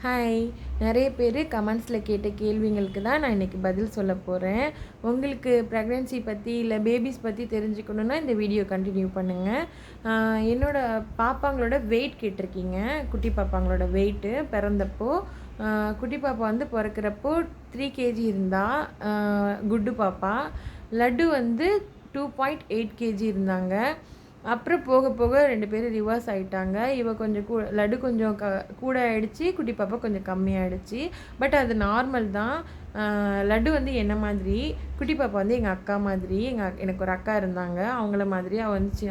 Hi. நிறைய பேர் கமெண்ட்ஸில் கேட்ட கேள்விங்களுக்கு தான் நான் இன்றைக்கி பதில் சொல்ல போகிறேன். உங்களுக்கு ப்ரெக்னென்சி பற்றி இல்லை பேபிஸ் பற்றி தெரிஞ்சுக்கணுன்னா இந்த வீடியோ கண்டினியூ பண்ணுங்கள். என்னோடய பாப்பாங்களோட வெயிட் கேட்டிருக்கீங்க. குட்டி பாப்பாங்களோட வெயிட்டு பிறந்தப்போ குட்டி பாப்பா வந்து பிறக்கிறப்போ 3 கேஜி இருந்தா. குட்டு பாப்பா. லட்டு வந்து 2.8 கேஜி இருந்தாங்க. அப்புறம் போக போக 2 பேரும் ரிவர்ஸ் ஆகிட்டாங்க. கொஞ்சம் லட்டு கொஞ்சம் கூட ஆகிடுச்சி, குட்டி பாப்பா கொஞ்சம் கம்மியாகிடுச்சி. பட் அது நார்மல் தான். லட்டு வந்து என்ன மாதிரி, குட்டி பாப்பா வந்து எங்கள் அக்கா மாதிரி. எனக்கு ஒரு அக்கா இருந்தாங்க, அவங்கள மாதிரி.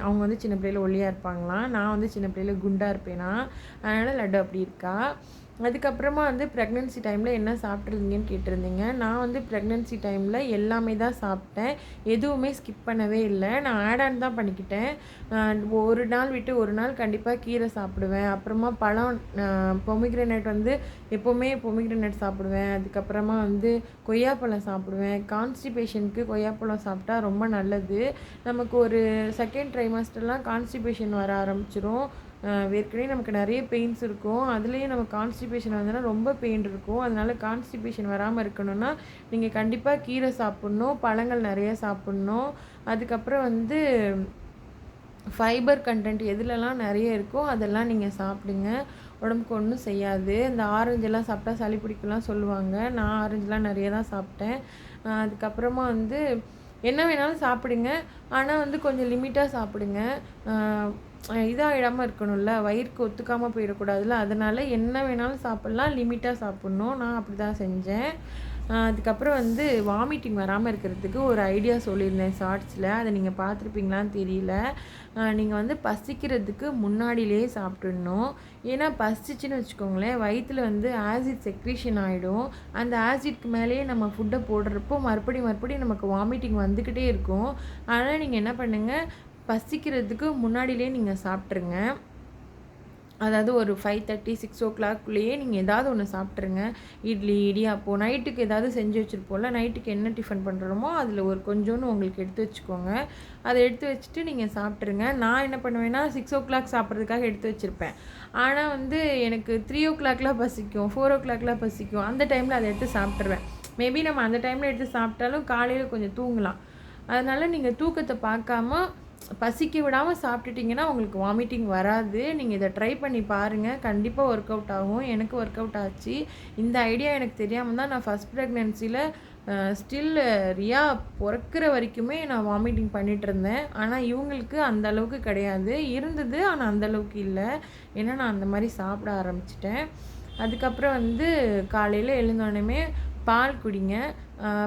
அவங்க வந்து சின்ன பிள்ளையில ஒல்லியாக இருப்பாங்களாம், நான் வந்து சின்ன பிள்ளையில குண்டாக இருப்பேனா, அதனால் லட்டு அப்படி இருக்கா. அதுக்கப்புறமா வந்து ப்ரெக்னென்சி டைமில் என்ன சாப்பிட்ருந்தீங்கன்னு கேட்டிருந்தீங்க. நான் வந்து ப்ரெக்னென்சி டைமில் எல்லாமே தான் சாப்பிட்டேன், எதுவுமே ஸ்கிப் பண்ணவே இல்லை. நான் ஆட் ஆன் தான் பண்ணிக்கிட்டேன். ஒரு நாள் விட்டு ஒரு நாள் கண்டிப்பாக கீரை சாப்பிடுவேன். அப்புறமா பழம், பொமிக்ரனேட் வந்து எப்போவுமே பொமிக்ரனேட் சாப்பிடுவேன். அதுக்கப்புறமா வந்து கொய்யாப்பழம் சாப்பிடுவேன். கான்ஸ்டிபேஷனுக்கு கொய்யாப்பழம் சாப்பிட்டா ரொம்ப நல்லது. நமக்கு ஒரு செகண்ட் ட்ரைமாஸ்டர்லாம் கான்ஸ்டிபேஷன் வர ஆரம்பிச்சிரும். ஏற்கனவே நமக்கு நிறைய பெயின்ஸ் இருக்கும், அதுலேயும் நம்ம கான்ஸ்டிபேஷன் வந்ததுன்னா ரொம்ப பெயின் இருக்கும். அதனால் கான்ஸ்டிபேஷன் வராமல் இருக்கணும்னா நீங்கள் கண்டிப்பாக கீரை சாப்பிட்ணும், பழங்கள் நிறைய சாப்பிட்ணும். அதுக்கப்புறம் வந்து ஃபைபர் கண்டென்ட் எதுலலாம் நிறைய இருக்கோ அதெல்லாம் நீங்கள் சாப்பிடுங்க, உடம்புக்கு ஒன்றும் செய்யாது. இந்த ஆரஞ்செல்லாம் சாப்பிட்டா சளி பிடிக்கலாம் சொல்லுவாங்க. நான் ஆரஞ்செலாம் நிறைய தான் சாப்பிட்டேன். அதுக்கப்புறமா வந்து என்ன வேணாலும் சாப்பிடுங்க, ஆனால் வந்து கொஞ்சம் லிமிட்டாக சாப்பிடுங்க. இதாகிடாமல் இருக்கணும்ல, வயிறுக்கு ஒத்துக்காமல் போயிடக்கூடாதுல்ல. அதனால் என்ன வேணாலும் சாப்பிட்லாம், லிமிட்டாக சாப்பிட்ணும். நான் அப்படி தான் செஞ்சேன். அதுக்கப்புறம் வந்து வாமிட்டிங் வராமல் இருக்கிறதுக்கு ஒரு ஐடியா சொல்லியிருந்தேன் ஷார்ட்ஸில், அதை நீங்கள் பார்த்துருப்பீங்களான்னு தெரியல. நீங்கள் வந்து பசிக்கிறதுக்கு முன்னாடியிலே சாப்பிட்டுடணும். ஏன்னா பசிச்சின்னு வச்சுக்கோங்களேன், வயிற்றில் வந்து ஆசிட் செக்ரீஷன் ஆகிடும். அந்த ஆசிட்க்கு மேலேயே நம்ம ஃபுட்டை போடுறப்போ மறுபடியும் நமக்கு வாமிட்டிங் வந்துக்கிட்டே இருக்கும். அதனால் நீங்கள் என்ன பண்ணுங்கள், பசிக்கிறதுக்கு முன்னாடியிலே நீங்கள் சாப்பிட்ருங்க. அதாவது ஒரு 5:30 6 நீங்கள் ஏதாவது ஒன்று சாப்பிட்ருங்க. இட்லி, இடியாப்பம், நைட்டுக்கு ஏதாவது செஞ்சு வச்சுருப்போம்ல, நைட்டுக்கு என்ன டிஃபன் பண்ணுறோமோ அதில் ஒரு கொஞ்சோன்னு உங்களுக்கு எடுத்து வச்சுக்கோங்க. அதை எடுத்து வச்சுட்டு நீங்கள் சாப்பிட்ருங்க. நான் என்ன பண்ணுவேன்னா 6 சாப்பிட்றதுக்காக எடுத்து வச்சுருப்பேன். ஆனால் வந்து எனக்கு 3 பசிக்கும், 4 பசிக்கும். அந்த டைமில் அதை எடுத்து சாப்பிட்ருவேன். மேபி நம்ம அந்த டைமில் எடுத்து சாப்பிட்டாலும் காலையில் கொஞ்சம் தூங்கலாம். அதனால் நீங்கள் தூக்கத்தை பார்க்காம பசிக்க விடாமல் சாப்பிட்டுட்டிங்கன்னா உங்களுக்கு வாமிட்டிங் வராது. நீங்கள் இதை ட்ரை பண்ணி பாருங்கள், கண்டிப்பாக ஒர்க் அவுட் ஆகும். எனக்கு ஒர்க் அவுட் ஆச்சு. இந்த ஐடியா எனக்கு தெரியாமல் தான் நான் ஃபஸ்ட் ப்ரெக்னென்சியில் ஸ்டில் ரியா பிறக்கிற வரைக்குமே நான் வாமிட்டிங் பண்ணிகிட்ருந்தேன். ஆனால் இவங்களுக்கு அந்த அளவுக்கு கிடையாது, இருந்தது ஆனால் அந்தளவுக்கு இல்லை. ஏன்னா நான் அந்த மாதிரி சாப்பிட ஆரம்பிச்சிட்டேன். அதுக்கப்புறம் வந்து காலையில் எழுந்தோடனே பால் குடிங்க.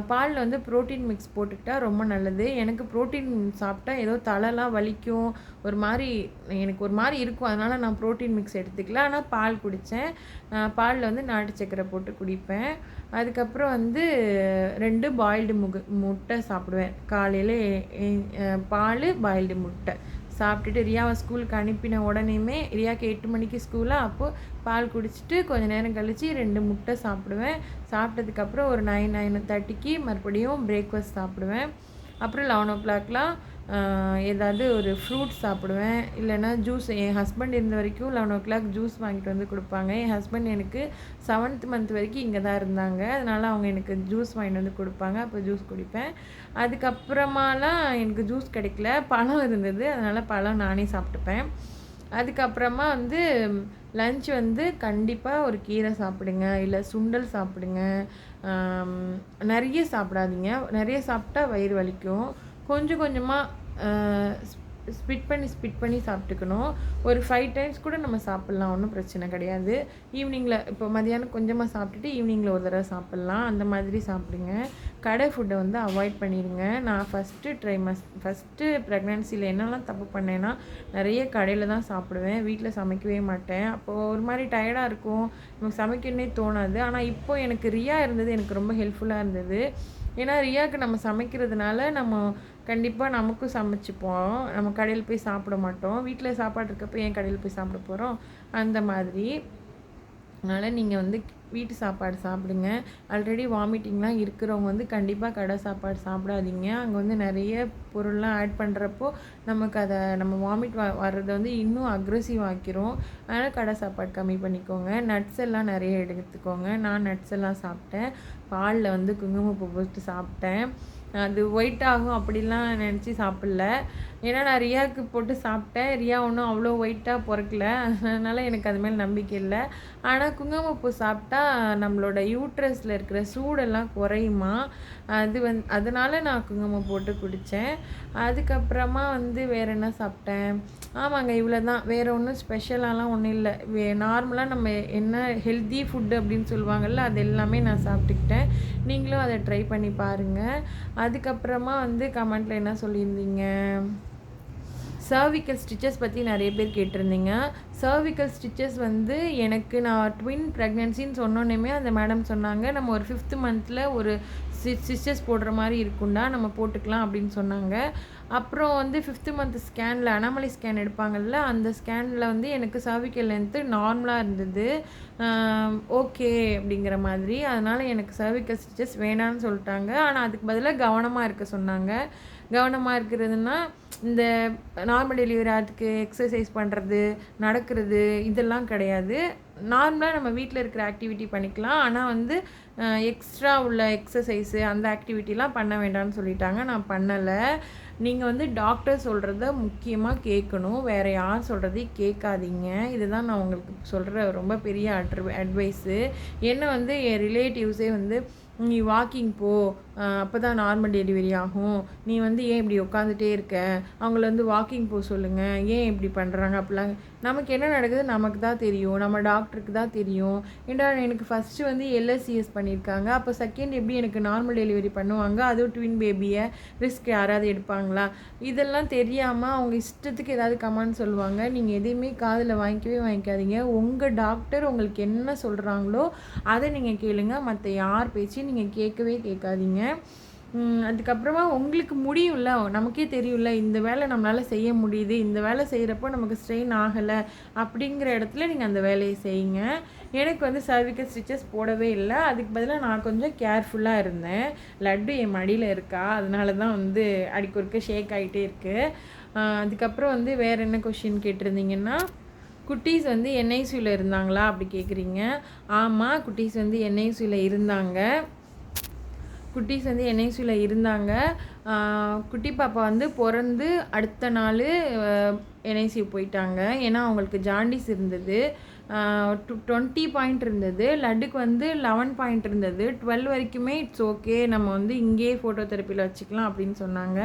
பாலில் வந்து ப்ரோட்டீன் மிக்ஸ் போட்டுக்கிட்டால் ரொம்ப நல்லது. எனக்கு ப்ரோட்டீன் சாப்பிட்டா ஏதோ தலைலாம் வலிக்கும், எனக்கு ஒரு மாதிரி இருக்கும். அதனால் நான் ப்ரோட்டீன் மிக்ஸ் எடுத்துக்கல, ஆனால் பால் குடித்தேன். பாலில் வந்து நாட்டு சர்க்கரை போட்டு குடிப்பேன். அதுக்கப்புறம் வந்து 2 பாயில்டு முட்டை சாப்பிடுவேன் காலையில். பால், பாயில்டு முட்டை சாப்பிட்டுட்டு ரியாவை ஸ்கூலுக்கு அனுப்பின உடனேயுமே, ரியாவுக்கு 8 மணிக்கு ஸ்கூலாக, அப்போது பால் குடிச்சிட்டு கொஞ்சம் நேரம் கழித்து 2 முட்டை சாப்பிடுவேன். சாப்பிட்டதுக்கப்புறம் ஒரு 9:30க்கு மறுபடியும் பிரேக்ஃபாஸ்ட் சாப்பிடுவேன். அப்புறம் 11 ஏதாவது ஒரு ஃப்ரூட்ஸ் சாப்பிடுவேன், இல்லைனா ஜூஸ். என் ஹஸ்பண்ட் இருந்த வரைக்கும் 11 ஜூஸ் வாங்கிட்டு வந்து கொடுப்பாங்க. என் ஹஸ்பண்ட் எனக்கு 7th மந்த் வரைக்கும் இங்கே தான் இருந்தாங்க, அதனால் அவங்க எனக்கு ஜூஸ் வாங்கிட்டு வந்து கொடுப்பாங்க. அப்போ ஜூஸ் குடிப்பேன். அதுக்கப்புறமாலாம் எனக்கு ஜூஸ் கிடைக்கல, பழம் இருந்தது, அதனால் பழம் நானே சாப்பிட்டுப்பேன். அதுக்கப்புறமா வந்து லன்ச் வந்து கண்டிப்பாக ஒரு கீரை சாப்பிடுங்க, இல்லை சுண்டல் சாப்பிடுங்க. நிறைய சாப்பிடாதீங்க, நிறைய சாப்பிட்டா வயிறு வலிக்கும். கொஞ்சம் கொஞ்சமாக ஸ்பிட் பண்ணி சாப்பிட்டுக்கணும். ஒரு 5 டைம்ஸ் கூட நம்ம சாப்பிட்லாம், ஒன்றும் பிரச்சனை கிடையாது. ஈவினிங்கில் இப்போ மதியானம் கொஞ்சமாக சாப்பிட்டுட்டு ஈவினிங்கில் ஒரு தடவை சாப்பிட்லாம், அந்த மாதிரி சாப்பிடுங்க. கடை ஃபுட்டை வந்து அவாய்ட் பண்ணிடுங்க. நான் ஃபஸ்ட்டு ப்ரெக்னென்சியில் என்னெல்லாம் தப்பு பண்ணேன்னா, நிறைய கடையில் தான் சாப்பிடுவேன், வீட்டில் சமைக்கவே மாட்டேன். அப்போது ஒரு மாதிரி டயர்டாக இருக்கும், நமக்கு சமைக்கணுன்னே தோணாது. ஆனால் இப்போ எனக்கு ரியா இருந்தது எனக்கு ரொம்ப ஹெல்ப்ஃபுல்லாக இருந்தது. ஏன்னா ரியாவுக்கு நம்ம சமைக்கிறதுனால நம்ம கண்டிப்பாக நமக்கும் சமைச்சிப்போம், நம்ம கடையில் போய் சாப்பிட மாட்டோம். வீட்டில் சாப்பாடு இருக்கப்போ ஏன் கடையில் போய் சாப்பிட போகிறோம், அந்த மாதிரி. அதனால் நீங்கள் வந்து வீட்டு சாப்பாடு சாப்பிடுங்க. ஆல்ரெடி வாமிட்டிங்லாம் இருக்கிறவங்க வந்து கண்டிப்பாக கடை சாப்பாடு சாப்பிடாதீங்க. அங்கே வந்து நிறைய பொருள்லாம் ஆட் பண்ணுறப்போ நமக்கு அதை நம்ம வாமிட் வர்றதை வந்து இன்னும் அக்ரெசிவ் ஆக்கிரும். அதனால் கடை சாப்பாடு கம்மி பண்ணிக்கோங்க. நட்ஸ் எல்லாம் நிறைய எடுத்துக்கோங்க. நான் நட்ஸ் எல்லாம் சாப்பிட்டேன். பாலில் வந்து குங்குமப்பூ போட்டு சாப்பிட்டேன். அது ஒயிட் ஆகும் அப்படிலாம் நினச்சி சாப்பிடல. ஏன்னா நான் ரியாவுக்கு போட்டு சாப்பிட்டேன். ரியா ஒன்றும் அவ்வளோ ஒயிட்டாக பொறக்கல. அதனால் எனக்கு அது மேலே நம்பிக்கை இல்லை. ஆனால் குங்குமப்பூ சாப்பிட்டா நம்மளோட யூட்ரஸில் இருக்கிற சூடெல்லாம் குறையுமா. அதனால் நான் குங்குமம் போட்டு குடித்தேன். அதுக்கப்புறமா வந்து வேறு என்ன சாப்பிட்டேன்? ஆமாங்க, இவ்வளோ தான். வேறு ஒன்றும் ஸ்பெஷலாலாம் ஒன்றும் இல்லை. நார்மலாக நம்ம என்ன ஹெல்த்தி ஃபுட்டு அப்படின்னு சொல்லுவாங்கள்ல, அது எல்லாமே நான் சாப்பிட்டுக்கிட்டேன். நீங்களும் அதை ட்ரை பண்ணி பாருங்கள். அதுக்கப்புறமா வந்து கமெண்ட்டில் என்ன சொல்லியிருந்தீங்க? சர்விக்கல் ஸ்டிச்சஸ் பற்றி நிறைய பேர் கேட்டிருந்தீங்க. சர்விக்கல் ஸ்டிச்சஸ் வந்து எனக்கு நான் ட்வின் ப்ரெக்னென்சின்னு சொன்னோன்னே அந்த மேடம் சொன்னாங்க, நம்ம ஒரு 5th மந்தில் ஒரு ஸ்டிச்சஸ் போடுற மாதிரி இருக்குண்டா, நம்ம போட்டுக்கலாம் அப்படின்னு சொன்னாங்க. அப்புறம் வந்து 5th மந்த் ஸ்கேனில் அனாமலி ஸ்கேன் எடுப்பாங்கள்ல, அந்த ஸ்கேனில் வந்து எனக்கு சர்விக்கல் லென்த்து நார்மலாக இருந்தது. ஓகே அப்படிங்கிற மாதிரி. அதனால் எனக்கு சர்விக்கல் ஸ்டிச்சஸ் வேணான்னு சொல்லிட்டாங்க. ஆனால் அதுக்கு பதிலாக கவனமாக இருக்க சொன்னாங்க. கவனமாக இருக்கிறதுனா இந்த நார்மல் டெலிவரி ஆகிறதுக்கு எக்ஸசைஸ் பண்ணுறது, நடக்கிறது இதெல்லாம் கிடையாது. நார்மலாக நம்ம வீட்டில் இருக்கிற ஆக்டிவிட்டி பண்ணிக்கலாம். ஆனால் வந்து எக்ஸ்ட்ரா உள்ள எக்ஸசைஸு அந்த ஆக்டிவிட்டிலாம் பண்ண வேண்டாம்னு சொல்லிட்டாங்க. நான் பண்ணலை. நீங்கள் வந்து டாக்டர் சொல்கிறத முக்கியமாக கேட்கணும். வேறு யார் சொல்கிறதையும் கேட்காதீங்க. இதுதான் நான் உங்களுக்கு சொல்கிற ரொம்ப பெரிய அட்வைஸு. என்ன வந்து என் ரிலேட்டிவ்ஸே வந்து, நீ வாக்கிங் போ, அப்போ தான் நார்மல் டெலிவரி ஆகும், நீ வந்து ஏன் இப்படி உட்காந்துட்டே இருக்க, அவங்கள வந்து வாக்கிங் போக சொல்லுங்கள், ஏன் இப்படி பண்ணுறாங்க அப்படிலாம். நமக்கு என்ன நடக்குது நமக்கு தான் தெரியும், நம்ம டாக்டருக்கு தான் தெரியும். ஏன்டா எனக்கு ஃபஸ்ட்டு வந்து LSCS பண்ணியிருக்காங்க, அப்போ செகண்ட் எப்படி எனக்கு நார்மல் டெலிவரி பண்ணுவாங்க, அதுவும் ட்வின் பேபியை ரிஸ்க் யாராவது எடுப்பாங்களா? இதெல்லாம் தெரியாமல் அவங்க இஷ்டத்துக்கு ஏதாவது கமெண்ட் சொல்லுவாங்க. நீங்கள் எதையுமே காதில் வாங்கிக்காதீங்க. உங்கள் டாக்டர் உங்களுக்கு என்ன சொல்கிறாங்களோ அதை நீங்கள் கேளுங்க. மற்ற யார் பேச்சையும் நீங்கள் கேட்கவே கேட்காதீங்க. அதுக்கப்புறமா உங்களுக்கு முடியும்ல, நமக்கே தெரியும்ல, இந்த வேலை நம்மளால் செய்ய முடியுது, இந்த வேலை செய்கிறப்போ நமக்கு ஸ்ட்ரெயின் ஆகலை அப்படிங்கிற இடத்துல நீங்கள் அந்த வேலையை செய்யுங்க. எனக்கு வந்து சர்விக்கல் ஸ்டிச்சஸ் போடவே இல்லை. அதுக்கு பதிலாக நான் கொஞ்சம் கேர்ஃபுல்லாக இருந்தேன். லட்டு என் மடியில் இருக்கா, அதனால தான் வந்து அடிக்கொருக்க ஷேக் ஆகிட்டே இருக்குது. அதுக்கப்புறம் வந்து வேறு என்ன கொஷின் கேட்டிருந்தீங்கன்னா, குட்டீஸ் வந்து NICUவில் இருந்தாங்களா அப்படி கேட்குறீங்க. ஆமாம், குட்டீஸ் வந்து NICUவில் இருந்தாங்க. குட்டி பாப்பா வந்து பிறந்து அடுத்த நாள் NICU போயிட்டாங்க. ஏன்னா அவங்களுக்கு ஜாண்டிஸ் இருந்தது. 20 பாயிண்ட் இருந்தது. லட்டுக்கு வந்து 11 பாயிண்ட் இருந்தது. 12 வரைக்குமே இட்ஸ் ஓகே, நம்ம வந்து இங்கேயே ஃபோட்டோ தெரப்பியில் வச்சுக்கலாம் அப்படின்னு சொன்னாங்க.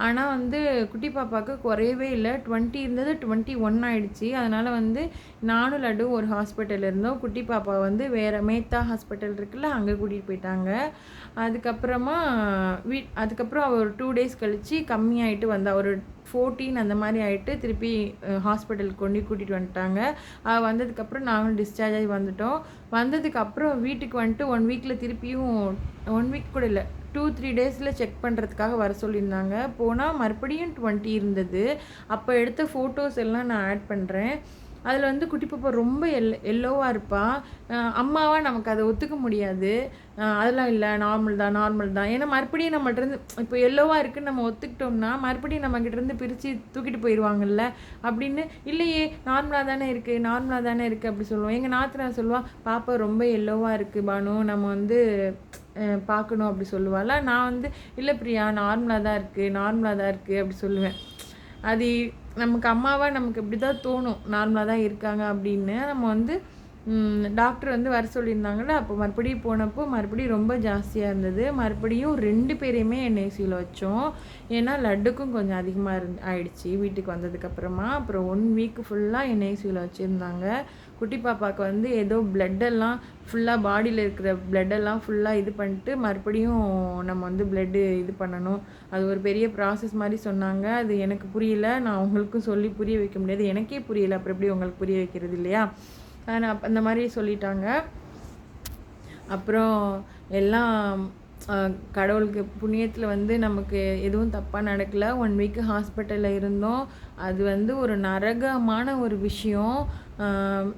ஆனால் வந்து குட்டி பாப்பாவுக்கு குறையவே இல்லை. 20 இருந்தது, 21 ஆகிடுச்சி. அதனால் வந்து நானும் லட்டும் ஒரு ஹாஸ்பிட்டல் இருந்தோம். குட்டி பாப்பா வந்து வேறு மேத்தா ஹாஸ்பிட்டல் இருக்குல்ல, அங்கே கூட்டிகிட்டு போயிட்டாங்க. அதுக்கப்புறமா அதுக்கப்புறம் அவர் ஒரு 2 டேஸ் கழித்து கம்மியாகிட்டு வந்தா, ஒரு 14 அந்த மாதிரி ஆகிட்டு திருப்பி ஹாஸ்பிட்டலுக்கு கூட்டிகிட்டு வந்துட்டாங்க. வந்ததுக்கப்புறம் நாங்களும் டிஸ்சார்ஜ் ஆகி வந்துட்டோம். வந்ததுக்கப்புறம் வீட்டுக்கு வந்துட்டு 1 வீக்கில் திருப்பியும் 1 வீக் கூட இல்லை, 2-3 டேஸில் செக் பண்ணுறதுக்காக வர சொல்லியிருந்தாங்க. போனால் மறுபடியும் 20 இருந்தது. அப்போ எடுத்த ஃபோட்டோஸ் எல்லாம் நான் ஆட் பண்ணுறேன். அதில் வந்து குட்டி பாப்பா ரொம்ப எல்லோவாக இருப்பாள். அம்மாவாக நமக்கு அதை ஒத்துக்க முடியாது. அதெல்லாம் இல்லை, நார்மல் தான். ஏன்னா மறுபடியும் நம்மகிட்டருந்து இப்போ எல்லோவாக இருக்குதுன்னு நம்ம ஒத்துக்கிட்டோம்னா மறுபடியும் நம்மக்கிட்டேருந்து பிரித்து தூக்கிட்டு போயிடுவாங்கல்ல. அப்படின்னு இல்லையே, நார்மலாக தானே இருக்குது அப்படி சொல்லுவோம். எங்கள் நாத்தனார் சொல்லுவாள், பாப்பா ரொம்ப எல்லோவாக இருக்குது பானு, நம்ம வந்து பார்க்கணும் அப்படி சொல்லுவாள். நான் வந்து இல்லை பிரியா, நார்மலாக தான் இருக்குது அப்படி சொல்லுவேன். அது நமக்கு அம்மாவாக நமக்கு இப்படி தான் தோணும், நார்மலாக தான் இருக்காங்க அப்படின்னு. நம்ம வந்து டாக்டர் வந்து வர சொல்லியிருந்தாங்கள்ல, அப்போ மறுபடியும் போனப்போ மறுபடியும் ரொம்ப ஜாஸ்தியாக இருந்தது. மறுபடியும் 2 பேரையுமே NICUவில் வச்சோம். ஏன்னா லட்டுக்கும் கொஞ்சம் அதிகமாக ஆயிடுச்சு வீட்டுக்கு வந்ததுக்கப்புறமா. அப்புறம் 1 வீக் ஃபுல்லாக NICUவில் வச்சுருந்தாங்க. குட்டி பாப்பாவுக்கு வந்து ஏதோ பிளட்டெல்லாம் ஃபுல்லாக பாடியில் இருக்கிற பிளட்டெல்லாம் ஃபுல்லாக இது பண்ணிட்டு மறுபடியும் நம்ம வந்து பிளட்டு இது பண்ணணும். அது ஒரு பெரிய ப்ராசஸ் மாதிரி சொன்னாங்க. அது எனக்கு புரியல. நான் உங்களுக்கும் சொல்லி புரிய வைக்க முடியாது. எனக்கே புரியல, அப்புறம் எப்படி உங்களுக்கு புரிய வைக்கிறது இல்லையா? நான் அந்த மாதிரி சொல்லிட்டாங்க. அப்புறம் எல்லாம் கடவுளுக்கு புண்ணியத்தில் வந்து நமக்கு எதுவும் தப்பாக நடக்கலை. 1 வீக்கு ஹாஸ்பிட்டலில் இருந்தோம். அது வந்து ஒரு நரகமான ஒரு விஷயம்.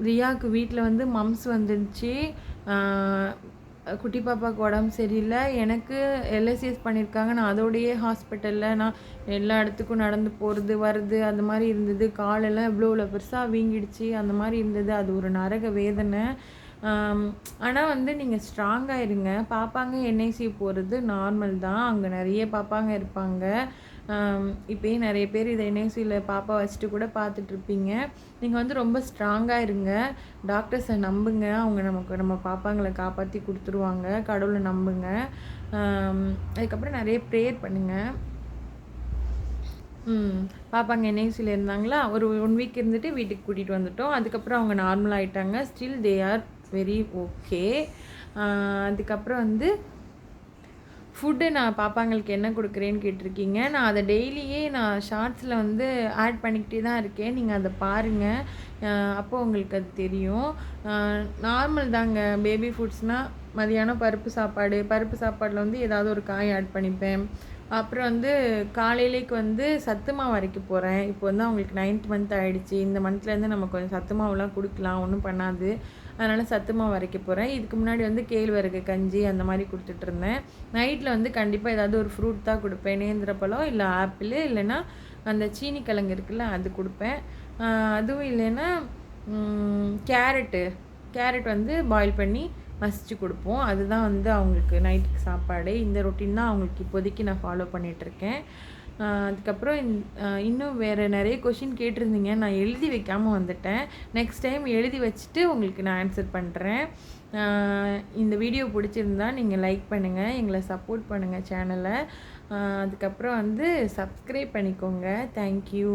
ரியாவுக்கு வீட்டில் வந்து மம்ஸ் வந்துருந்துச்சு. குட்டி பாப்பாவுக்கு உடம்பு சரியில்லை. எனக்கு எல்எஸ்சிஎஸ் பண்ணியிருக்காங்க. நான் அதோடையே ஹாஸ்பிட்டலில் நான் எல்லா இடத்துக்கும் நடந்து போகிறது வர்றது அந்த மாதிரி இருந்தது. காலெல்லாம் இவ்வளோ பெருசாக வீங்கிடுச்சு. அந்த மாதிரி இருந்தது. அது ஒரு நரக வேதனை. ஆனால் வந்து நீங்கள் ஸ்ட்ராங்காக இருங்க. பாப்பாங்க என்ஐசி போகிறது நார்மல் தான். அங்கே நிறைய பாப்பாங்க இருப்பாங்க. இப்போயே நிறைய பேர் இதை என்ஐசியில் பாப்பா வச்சுட்டு கூட பார்த்துட்ருப்பீங்க. நீங்கள் வந்து ரொம்ப ஸ்ட்ராங்காக இருங்க. டாக்டர்ஸை நம்புங்க. அவங்க நம்ம பாப்பாங்களை காப்பாற்றி கொடுத்துருவாங்க. கடவுளை நம்புங்க. அதுக்கப்புறம் நிறைய ப்ரேயர் பண்ணுங்கள். பாப்பாங்க என்ஐசியில் இருந்தாங்களா, ஒரு 1 வீக் இருந்துட்டு வீட்டுக்கு கூட்டிகிட்டு வந்துட்டோம். அதுக்கப்புறம் அவங்க நார்மல் ஆகிட்டாங்க. Still they are very okay. அதுக்கப்புறம் வந்து ஃபுட்டு நான் பாப்பாங்களுக்கு என்ன கொடுக்குறேன்னு கேட்டிருக்கீங்க. நான் அதை டெய்லியே நான் ஷார்ட்ஸில் வந்து ஆட் பண்ணிக்கிட்டே தான் இருக்கேன். நீங்கள் அதை பாருங்கள். அப்போது உங்களுக்கு அது தெரியும். நார்மல் தாங்க. பேபி ஃபுட்ஸ்னால் மதியானம் பருப்பு சாப்பாடில் வந்து ஏதாவது ஒரு காய் ஆட் பண்ணிப்பேன். அப்புறம் வந்து காலையிலேக்கு வந்து சத்து மாவு அரைக்க போகிறேன். இப்போ வந்து அவங்களுக்கு 9th மந்த் ஆகிடுச்சி. இந்த மந்த்லேருந்து நம்ம கொஞ்சம் சத்து மாவுலாம் கொடுக்கலாம், ஒன்றும் பண்ணாது. அதனால் சத்து மாவு அரைக்க போகிறேன். இதுக்கு முன்னாடி வந்து கேழ்வரகு கஞ்சி அந்த மாதிரி கொடுத்துட்ருந்தேன். நைட்டில் வந்து கண்டிப்பாக ஏதாவது ஒரு ஃப்ரூட் தான் கொடுப்பேன். நேந்திரப்பழம் இல்லை ஆப்பிள், இல்லைன்னா அந்த சீனி கிழங்கு இருக்குல்ல அது கொடுப்பேன். அதுவும் இல்லைன்னா கேரட் வந்து பாயில் பண்ணி மசிச்சு கொடுப்போம். அதுதான் வந்து அவங்களுக்கு நைட்டுக்கு சாப்பாடு. இந்த ரொட்டீன் தான் அவங்களுக்கு இப்போதைக்கு நான் ஃபாலோ பண்ணிகிட்ருக்கேன். அதுக்கப்புறம் இன்னும் வேறு நிறைய கொஷின் கேட்டிருந்தீங்க. நான் எழுதி வைக்காமல் வந்துட்டேன். நெக்ஸ்ட் டைம் எழுதி வச்சுட்டு உங்களுக்கு நான் ஆன்சர் பண்ணுறேன். இந்த வீடியோ பிடிச்சிருந்தா நீங்கள் லைக் பண்ணுங்கள், எங்களை சப்போர்ட் பண்ணுங்கள் சேனலை. அதுக்கப்புறம் வந்து சப்ஸ்கிரைப் பண்ணிக்கோங்க. தேங்க்யூ.